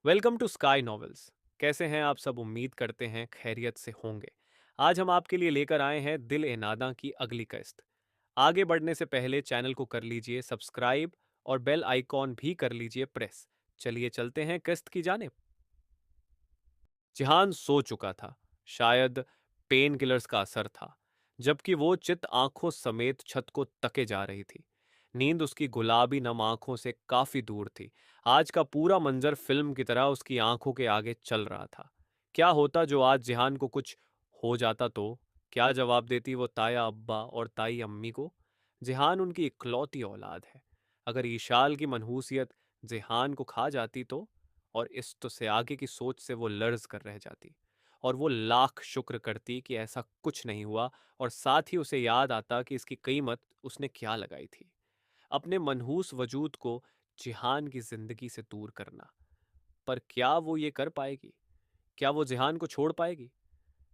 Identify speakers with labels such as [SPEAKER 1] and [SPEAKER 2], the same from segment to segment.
[SPEAKER 1] Welcome to sky novels. कैसे हैं आप सब? उम्मीद करते हैं खैरियत से होंगे। आज हम आपके लिए लेकर आए हैं दिल ए नादा की अगली किस्त। आगे बढ़ने से पहले चैनल को कर लीजिए सब्सक्राइब और बेल आइकॉन भी कर लीजिए प्रेस। चलिए चलते हैं किस्त की जानिब। जिहान सो चुका था। शायद पेन किलर्स का असर था, जबकि वो चित आंखों समेत छत को तके जा रही थी। नींद उसकी गुलाबी नम आंखों से काफी दूर थी। आज का पूरा मंजर फिल्म की तरह उसकी आंखों के आगे चल रहा था। क्या होता जो आज जिहान को कुछ हो जाता तो? क्या जवाब देती वो ताया अब्बा और ताई अम्मी को? जिहान उनकी इकलौती औलाद है। अगर ईशाल की मनहूसियत जिहान को खा जाती तो? और इस तो से आगे की सोच से वो लर्ज कर रह जाती, और वो लाख शुक्र करती कि ऐसा कुछ नहीं हुआ। और साथ ही उसे याद आता कि इसकी कीमत उसने क्या लगाई थी, अपने मनहूस वजूद को जिहान की जिंदगी से दूर करना। पर क्या वो ये कर पाएगी? क्या वो जिहान को छोड़ पाएगी?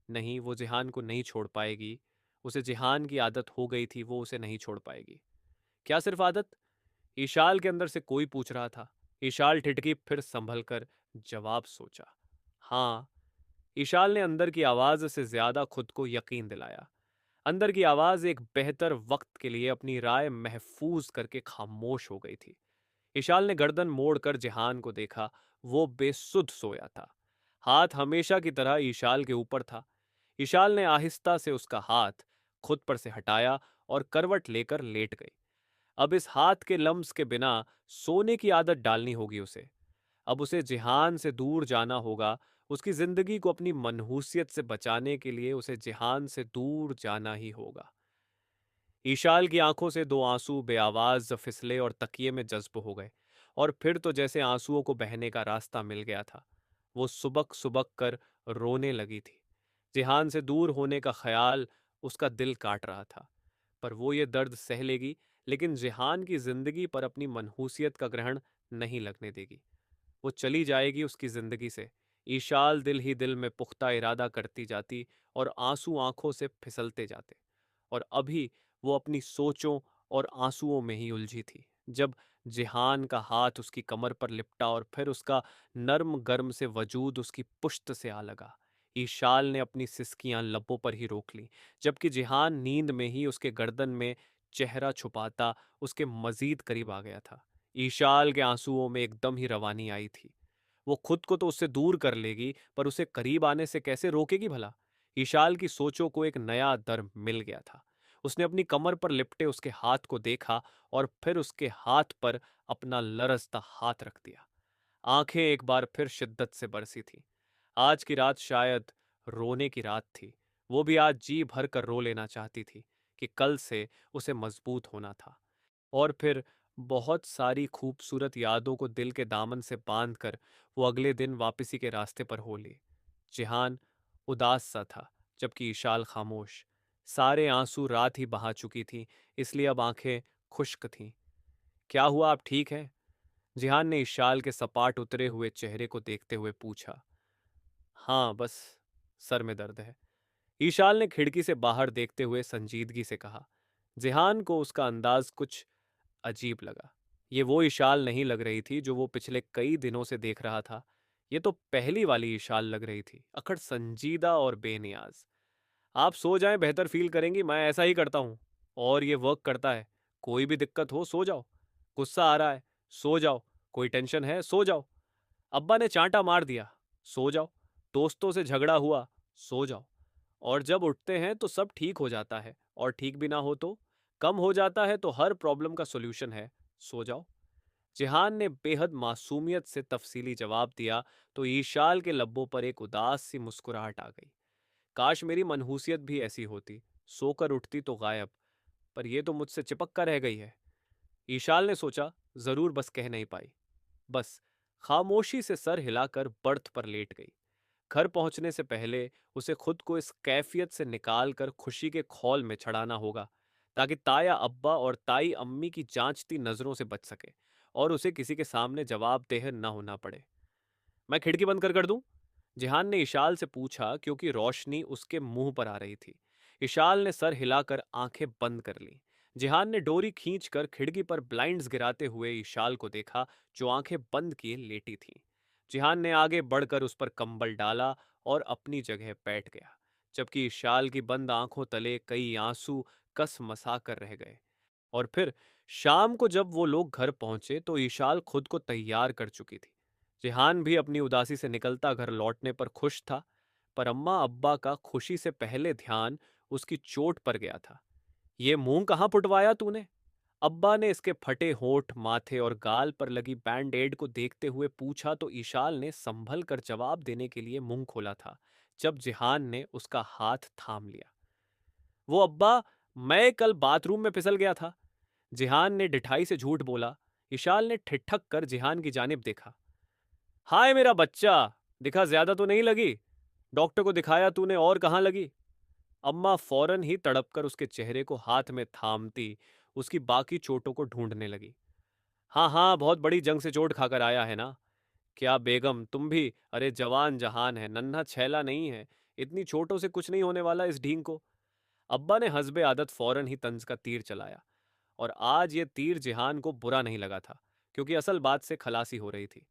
[SPEAKER 1] नहीं, वो जिहान को नहीं छोड़ पाएगी। उसे जिहान की आदत हो गई थी, वो उसे नहीं छोड़ पाएगी। क्या सिर्फ आदत? ईशाल के अंदर से कोई पूछ रहा था। ईशाल ठिठकी, फिर संभल कर जवाब सोचा। हाँ। ईशाल ने अंदर की आवाज से ज्यादा खुद को यकीन दिलाया। अंदर की आवाज एक बेहतर वक्त के लिए अपनी राय महफूज करके खामोश हो गई थी। ईशाल ने गर्दन मोड़कर जिहान को देखा। वो बेसुध सोया था। हाथ हमेशा की तरह ईशाल के ऊपर था। ईशाल ने आहिस्ता से उसका हाथ खुद पर से हटाया और करवट लेकर लेट गई। अब इस हाथ के लम्स के बिना सोने की आदत डालनी होगी उसे। अब उसे जिहान से दूर जाना होगा। उसकी जिंदगी को अपनी मनहूसियत से बचाने के लिए उसे जिहान से दूर जाना ही होगा। ईशाल की आंखों से दो आंसू बेआवाज फिसले और तकिए में जज्ब हो गए। और फिर तो जैसे आंसुओं को बहने का रास्ता मिल गया था। वो सुबक सुबक कर रोने लगी थी। जिहान से दूर होने का ख्याल उसका दिल काट रहा था। पर वो ये दर्द सह लेगी, लेकिन जिहान की जिंदगी पर अपनी मनहूसियत का ग्रहण नहीं लगने देगी। वो चली जाएगी उसकी जिंदगी से। ईशाल दिल ही दिल में पुख्ता इरादा करती जाती और आंसू आंखों से फिसलते जाते। और अभी वो अपनी सोचों और आंसुओं में ही उलझी थी, जब जिहान का हाथ उसकी कमर पर लिपटा और फिर उसका नर्म गर्म से वजूद उसकी पुश्त से आ लगा। ईशाल ने अपनी सिसकियां लबों पर ही रोक ली, जबकि जिहान नींद में ही उसके गर्दन में चेहरा छुपाता उसके मजीद करीब आ गया था। ईशाल के आंसुओं में एकदम ही रवानी आई थी। वो खुद को तो उससे दूर कर लेगी, पर उसे करीब आने से कैसे रोकेगी भला? ईशाल की सोचों को एक नया दर मिल गया था। उसने अपनी कमर पर लिपटे उसके हाथ को देखा और फिर उसके हाथ पर अपना लरजता हाथ रख दिया। आंखें एक बार फिर शिद्दत से बरसी थीं। आज की रात शायद रोने की रात थी। वो भी आज जी भर कर रो लेना चाहती थी कि कल से उसे मजबूत होना था। और फिर बहुत सारी खूबसूरत यादों को दिल के दामन से बांधकर वो अगले दिन वापसी के रास्ते पर हो ली। जिहान उदास सा था, जबकि ईशाल खामोश। सारे आंसू रात ही बहा चुकी थी, इसलिए अब आंखें खुश्क थीं। क्या हुआ, आप ठीक हैं? जिहान ने ईशाल के सपाट उतरे हुए चेहरे को देखते हुए पूछा। हाँ, बस सर में दर्द है। ईशाल ने खिड़की से बाहर देखते हुए संजीदगी से कहा। जिहान को उसका अंदाज कुछ अजीब लगा। ये वो इशाल नहीं लग रही थी जो वो पिछले कई दिनों से देख रहा था। ये तो पहली वाली इशाल लग रही थी, अखड़ संजीदा और बेनियाज। आप सो जाएं, बेहतर फील करेंगी, मैं ऐसा ही करता हूँ। और ये वर्क करता है। कोई भी दिक्कत हो सो जाओ। गुस्सा आ रहा है, सो जाओ। कोई टेंशन है, सो जाओ। अब्बा ने चांटा मार दिया, सो जाओ। दोस्तों से झगड़ा हुआ, सो जाओ। और जब उठते हैं तो सब ठीक हो जाता है, और ठीक भी ना हो तो कम हो जाता है, तो हर प्रॉब्लम का सोल्यूशन है, सो जाओ। जिहान ने बेहद मासूमियत से तफसीली जवाब दिया तो ईशाल के लब्बों पर एक उदास सी मुस्कुराहट आ गई। काश मेरी मनहूसियत भी ऐसी होती, सोकर उठती तो गायब, पर यह तो मुझसे चिपक कर रह गई है। ईशाल ने सोचा, जरूर बस कह नहीं पाई। बस खामोशी से सर हिलाकर बर्थ पर लेट गई। घर पहुंचने से पहले उसे खुद को इस कैफियत से निकालकर खुशी के खौल में चढ़ाना होगा, ताकि ताया अब्बा और ताई अम्मी की जांचती नजरों से बच सके और उसे किसी के सामने जवाबदेह न होना पड़े। मैं खिड़की बंद कर दूं? जिहान ने इशाल से पूछा, क्योंकि रोशनी उसके मुंह पर आ रही थी। इशाल ने सर हिलाकर आंखें बंद कर ली। जिहान ने डोरी खींचकर खिड़की पर ब्लाइंड्स गिराते हुए इशाल को देखा, जो आंखें बंद किए लेटी थी। जिहान ने आगे बढ़कर उस पर कंबल डाला और अपनी जगह बैठ गया, जबकि इशाल की बंद आंखों तले कई आंसू कस मसा कर रह गए। और फिर शाम को जब वो लोग घर पहुंचे तो ईशाल खुद को तैयार कर चुकी थी। जिहान भी अपनी उदासी से निकलता घर लौटने पर खुश था, पर अम्मा अब्बा का खुशी से पहले ध्यान उसकी चोट पर गया था। ये मुंह कहाँ फुटवाया तूने? अब्बा ने इसके फटे होठ, माथे और गाल पर लगी बैंड एड को देखते हुए पूछा तो ईशाल ने संभल कर जवाब देने के लिए मुंह खोला था, जब जिहान ने उसका हाथ थाम लिया। वो अब्बा, मैं कल बाथरूम में फिसल गया था। जिहान ने डिठाई से झूठ बोला। इशाल ने ठिठक कर जिहान की जानिब देखा। हाय मेरा बच्चा, दिखा ज्यादा तो नहीं लगी? डॉक्टर को दिखाया तूने और कहाँ लगी? अम्मा फौरन ही तड़पकर उसके चेहरे को हाथ में थामती उसकी बाकी चोटों को ढूंढने लगी। हाँ हाँ, बहुत बड़ी जंग से चोट खाकर आया है ना? क्या बेगम तुम भी? अरे जवान जहान है, नन्हा छैला नहीं है। इतनी चोटों से कुछ नहीं होने वाला इस ढींग को। अब्बा ने हस्बे आदत फौरन ही तंज का तीर चलाया। और आज ये तीर जिहान को बुरा नहीं लगा था, क्योंकि असल बात से खलासी हो रही थी।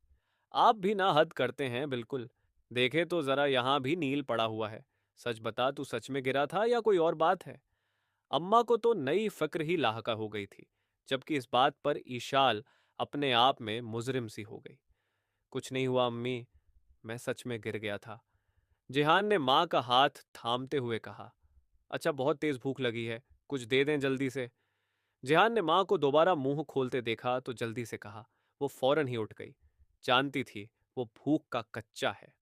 [SPEAKER 1] आप भी ना हद करते हैं बिल्कुल। देखे तो जरा यहाँ भी नील पड़ा हुआ है। सच बता, तू सच में गिरा था या कोई और बात है? अम्मा को तो नई फिक्र ही लाहका हो गई थी, जबकि इस बात पर ईशाल अपने आप में मुजरिम सी हो गई। कुछ नहीं हुआ अम्मी, मैं सच में गिर गया था। जिहान ने माँ का हाथ थामते हुए कहा। अच्छा, बहुत तेज भूख लगी है, कुछ दे दें जल्दी से? जिहान ने माँ को दोबारा मुंह खोलते देखा तो जल्दी से कहा। वो फौरन ही उठ गई, जानती थी वो भूख का कच्चा है।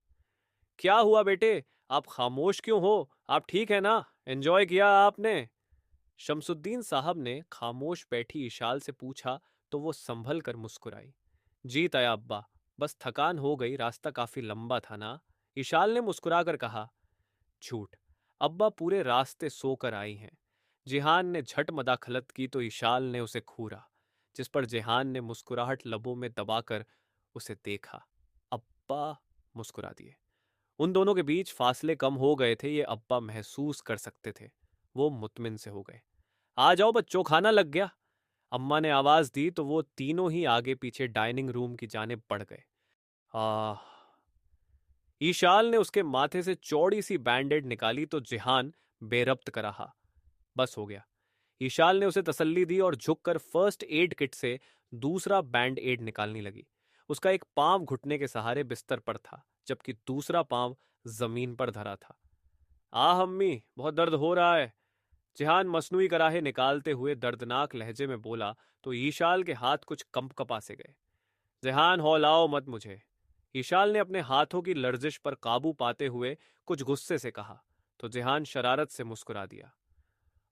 [SPEAKER 1] क्या हुआ बेटे, आप खामोश क्यों हो? आप ठीक है ना? एंजॉय किया आपने? शमसुद्दीन साहब ने खामोश बैठी इशाल से पूछा तो वो संभल कर मुस्कुराई। जी तया अब्बा, बस थकान हो गई, रास्ता काफी लंबा था ना? इशाल ने मुस्कुराकर कहा। झूठ, अब्बा पूरे रास्ते सोकर आई हैं। जिहान ने झट मदाखलत की तो इशाल ने उसे घूरा, जिस पर जिहान ने मुस्कुराहट लबों में दबाकर उसे देखा। अब्बा मुस्कुरा दिए। उन दोनों के बीच फासले कम हो गए थे, ये अब्बा महसूस कर सकते थे। वो मुतमिन से हो गए। आ जाओ बच्चों, खाना लग गया। अम्मा ने आवाज दी तो वो तीनों ही आगे पीछे डाइनिंग रूम की जानिब बढ़ गए। आह। ईशाल ने उसके माथे से चौड़ी सी बैंडेड निकाली तो जिहान बेरब्त कर रहा। बस हो गया। ईशाल ने उसे तसल्ली दी और झुककर फर्स्ट एड किट से दूसरा बैंड एड निकालने लगी। उसका एक पांव घुटने के सहारे बिस्तर पर था, जबकि दूसरा पांव जमीन पर धरा था। आह अम्मी, बहुत दर्द हो रहा है। जिहान मसनूई कराहे निकालते हुए दर्दनाक लहजे में बोला तो ईशाल के हाथ कुछ कंपकपा से गए। जिहान, हौलाओ मत मुझे। ईशाल ने अपने हाथों की लर्जिश पर काबू पाते हुए कुछ गुस्से से कहा तो जिहान शरारत से मुस्कुरा दिया।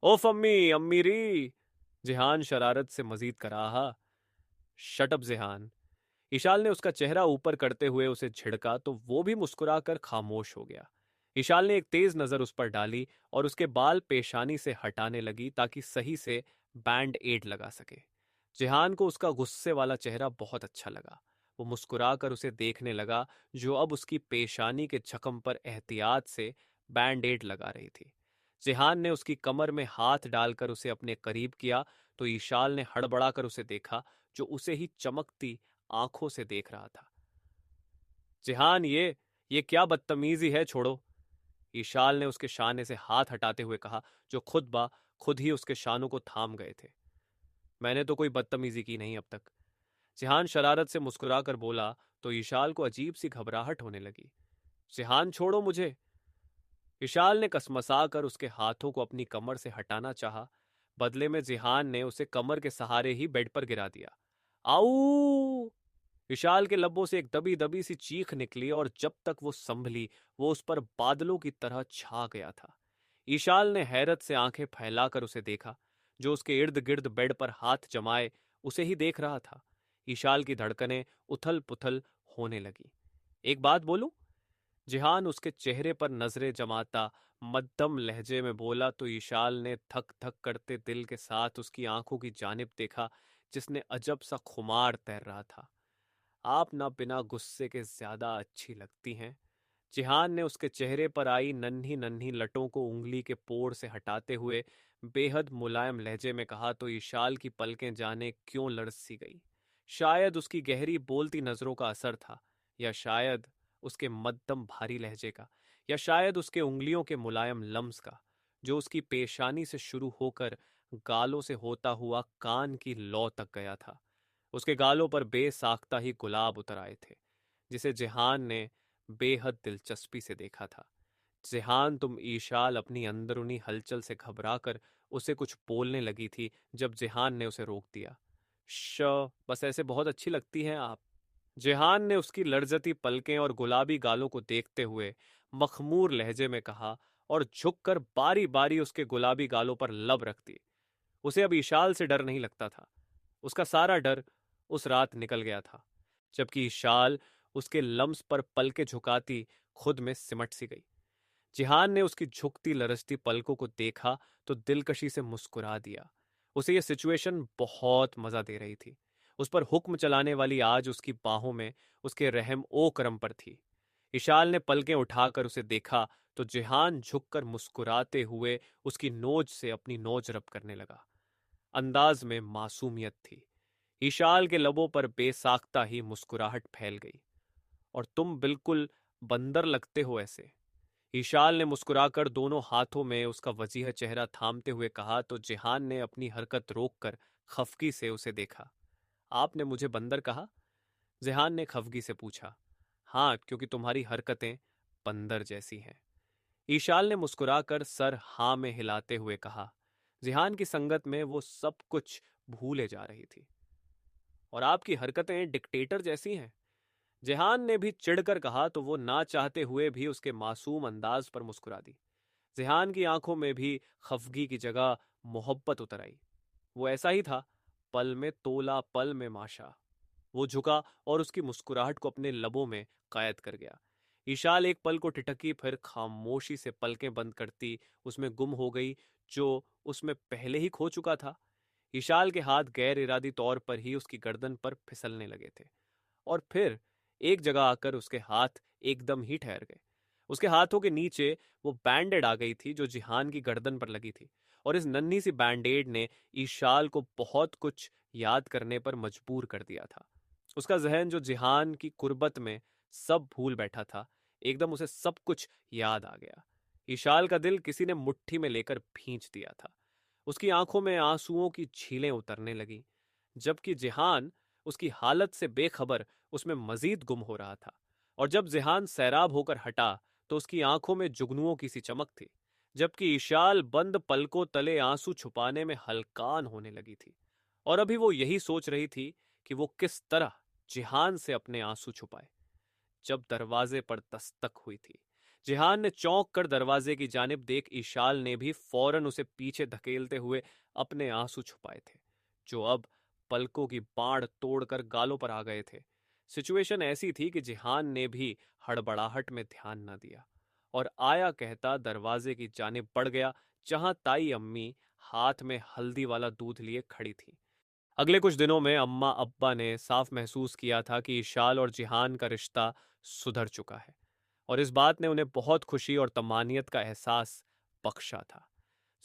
[SPEAKER 1] ओफ अम्मी, अम्मी री। जिहान शरारत से मजीद कराहा। शटअप जिहान। इशाल ने उसका चेहरा ऊपर करते हुए उसे झिड़का तो वो भी मुस्कुराकर खामोश हो गया। इशाल ने एक तेज नजर उस पर डाली और उसके बाल पेशानी से हटाने लगी ताकि सही से बैंड एड लगा सके। जिहान को उसका गुस्से वाला चेहरा बहुत अच्छा लगा। वो मुस्कुराकर उसे देखने लगा, जो अब उसकी पेशानी के जख्म पर एहतियात से बैंड एड लगा रही थी। जिहान ने उसकी कमर में हाथ डालकर उसे अपने करीब किया तो ईशाल ने हड़बड़ाकर उसे देखा, जो उसे ही चमकती आंखों से देख रहा था। जिहान, ये क्या बदतमीजी है, छोड़ो। ईशाल ने उसके शाने से हाथ हटाते हुए कहा, जो खुद ही उसके शानों को थाम गए थे। मैंने तो कोई बदतमीजी की नहीं अब तक। जिहान शरारत से मुस्कुराकर बोला तो ईशाल को अजीब सी घबराहट होने लगी। जिहान, छोड़ो मुझे। इशाल ने कसमसा कर उसके हाथों को अपनी कमर से हटाना चाहा। बदले में जिहान ने उसे कमर के सहारे ही बेड पर गिरा दिया। आऊ! विशाल के लब्बों से एक दबी दबी सी चीख निकली और जब तक वो संभली, वो उस पर बादलों की तरह छा गया था। ईशाल ने हैरत से आंखें फैलाकर उसे देखा, जो उसके इर्द गिर्द बेड पर हाथ जमाए उसे ही देख रहा था। ईशाल की धड़कनें उथल पुथल होने लगी। एक बात बोलूं? जिहान उसके चेहरे पर नजरें जमाता मध्यम लहजे में बोला तो ईशाल ने थक थक करते दिल के साथ उसकी आंखों की जानिब देखा, जिसने अजब सा खुमार तैर रहा था। आप ना बिना गुस्से के ज्यादा अच्छी लगती हैं। जिहान ने उसके चेहरे पर आई नन्ही नन्ही लटों को उंगली के पोर से हटाते हुए बेहद मुलायम लहजे में कहा तो ईशाल की पलकें जाने क्यों लड़स सी गई। शायद उसकी गहरी बोलती नजरों का असर था, या शायद उसके मद्दम भारी लहजे का, या शायद उसके उंगलियों के मुलायम लम्स का, जो उसकी पेशानी से शुरू होकर गालों से होता हुआ कान की लौ तक गया था। उसके गालों पर बेसाख्ता ही गुलाब उतर आए थे, जिसे जिहान ने बेहद दिलचस्पी से देखा था। जिहान तुम ईशाल अपनी अंदरूनी हलचल से घबराकर उसे कुछ बोलने लगी थी जब जिहान ने उसे रोक दिया। श बस ऐसे बहुत अच्छी लगती हैं आप। जिहान ने उसकी लर्जती पलकें और गुलाबी गालों को देखते हुए मखमूर लहजे में कहा और झुककर बारी बारी उसके गुलाबी गालों पर लब रख दी। उसे अब ईशाल से डर नहीं लगता था। उसका सारा डर उस रात निकल गया था, जबकि ईशाल उसके लम्स पर पलके झुकाती खुद में सिमट सी गई। जिहान ने उसकी झुकती लरजती पलकों को देखा तो दिलकशी से मुस्कुरा दिया। उसे यह सिचुएशन बहुत मजा दे रही थी। उस पर हुक्म चलाने वाली आज उसकी बाहों में उसके रहम ओ करम पर थी। इशाल ने पलकें उठाकर उसे देखा तो जिहान झुककर मुस्कुराते हुए उसकी नोज से अपनी नोज रब करने लगा। अंदाज में मासूमियत थी। इशाल के लबों पर बेसाख्ता ही मुस्कुराहट फैल गई। और तुम बिल्कुल बंदर लगते हो ऐसे। ईशाल ने मुस्कुराकर दोनों हाथों में उसका वजीह चेहरा थामते हुए कहा तो जिहान ने अपनी हरकत रोककर खफगी से उसे देखा। आपने मुझे बंदर कहा? जिहान ने खफगी से पूछा। हाँ, क्योंकि तुम्हारी हरकतें बंदर जैसी हैं। ईशाल ने मुस्कुराकर सर हाँ में हिलाते हुए कहा। जिहान की संगत में वो सब कुछ भूले जा रही थी। और आपकी हरकतें डिक्टेटर जैसी हैं। जिहान ने भी चिढ़कर कहा तो वो ना चाहते हुए भी उसके मासूम अंदाज पर मुस्कुरा दी। जिहान की आंखों में भी खफगी की जगह मोहब्बत उतर आई। वो ऐसा ही था, पल में तोला पल में माशा। वो झुका और उसकी मुस्कुराहट को अपने लबों में कैद कर गया। ईशाल एक पल को ठिठकी, फिर खामोशी से पलकें बंद करती उसमें गुम हो गई, जो उसमें पहले ही खो चुका था। ईशाल के हाथ गैर इरादी तौर पर ही उसकी गर्दन पर फिसलने लगे थे और फिर एक जगह आकर उसके हाथ एकदम ही ठहर गए। उसके हाथों के नीचे वो बैंडेड आ गई थी जो जिहान की गर्दन पर लगी थी, और इस नन्ही सी बैंडेड ने ईशाल को बहुत कुछ याद करने पर मजबूर कर दिया था। उसका जहन जो जिहान की कुर्बत में सब भूल बैठा था, एकदम उसे सब कुछ याद आ गया। ईशाल का दिल किसी ने मुट्ठी में लेकर भींच दिया था। उसकी आंखों में आंसुओं की झीलें उतरने लगीं, जबकि जिहान उसकी हालत से बेखबर उसमें मजीद गुम हो रहा था। और जब जिहान सैराब होकर हटा तो उसकी आंखों में जुगनुओं की सी चमक थी, जबकि ईशाल बंद पलकों तले आंसू छुपाने में हलकान होने लगी थी। और अभी वो यही सोच रही थी कि वो किस तरह जिहान से अपने आंसू छुपाए, जब दरवाजे पर दस्तक हुई थी। जिहान ने चौंक कर दरवाजे की जानिब देख ईशाल ने भी फौरन उसे पीछे धकेलते हुए अपने आंसू छुपाए थे, जो अब पलकों की बाढ़ तोड़कर गालों पर आ गए थे। सिचुएशन ऐसी थी कि जिहान ने भी हड़बड़ाहट में ध्यान न दिया और आया कहता दरवाजे की जानिब बढ़ गया, जहां ताई अम्मी हाथ में हल्दी वाला दूध लिए खड़ी थी। अगले कुछ दिनों में अम्मा अब्बा ने साफ महसूस किया था कि इशाल और जिहान का रिश्ता सुधर चुका है, और इस बात ने उन्हें बहुत खुशी और तमानियत का एहसास बख्शा था।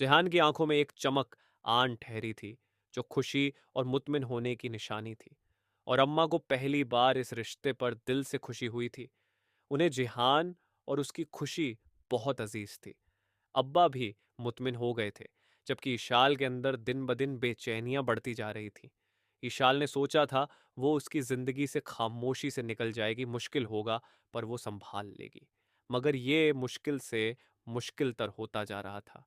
[SPEAKER 1] जिहान की आंखों में एक चमक आन ठहरी थी, जो खुशी और मुतमिन होने की निशानी थी, और अम्मा को पहली बार इस रिश्ते पर दिल से खुशी हुई थी। उन्हें जिहान और उसकी खुशी बहुत अजीज थी। अब्बा भी मुतमिन हो गए थे, जबकि इशाल के अंदर दिन ब दिन बेचैनियां बढ़ती जा रही थीं। इशाल ने सोचा था वो उसकी जिंदगी से खामोशी से निकल जाएगी, मुश्किल होगा पर वो संभाल लेगी। मगर ये मुश्किल से मुश्किल तर होता जा रहा था।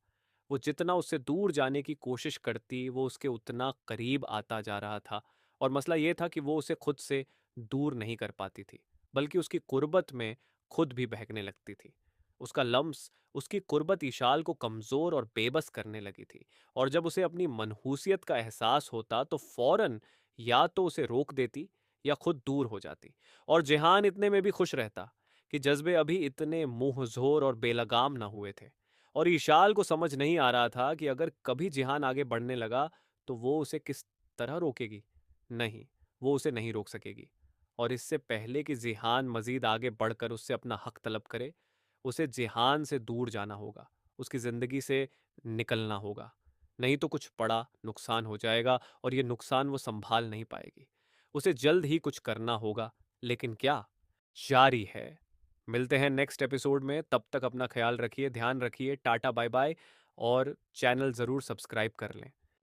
[SPEAKER 1] वो जितना उससे दूर जाने की कोशिश करती वो उसके उतना करीब आता जा रहा था, और मसला ये था कि वो उसे खुद से दूर नहीं कर पाती थी, बल्कि उसकी कुर्बत में खुद भी बहकने लगती थी। उसका लम्स, उसकी कुर्बत ईशाल को कमजोर और बेबस करने लगी थी, और जब उसे अपनी मनहूसियत का एहसास होता तो फौरन या तो उसे रोक देती या खुद दूर हो जाती। और जिहान इतने में भी खुश रहता कि जज्बे अभी इतने मुंहजोर और बेलगाम न हुए थे। और ईशाल को समझ नहीं आ रहा था कि अगर कभी जिहान आगे बढ़ने लगा तो वो उसे किस तरह रोकेगी। नहीं, वो उसे नहीं रोक सकेगी। और इससे पहले कि जिहान मजीद आगे बढ़कर उससे अपना हक तलब करे, उसे जिहान से दूर जाना होगा, उसकी जिंदगी से निकलना होगा। नहीं तो कुछ बड़ा नुकसान हो जाएगा, और ये नुकसान वो संभाल नहीं पाएगी। उसे जल्द ही कुछ करना होगा, लेकिन क्या? जारी है। मिलते हैं नेक्स्ट एपिसोड में, तब तक अपना ख्याल रखिए, ध्यान रखिए, टाटा बाय बाय, और चैनल ज़रूर सब्सक्राइब कर लें।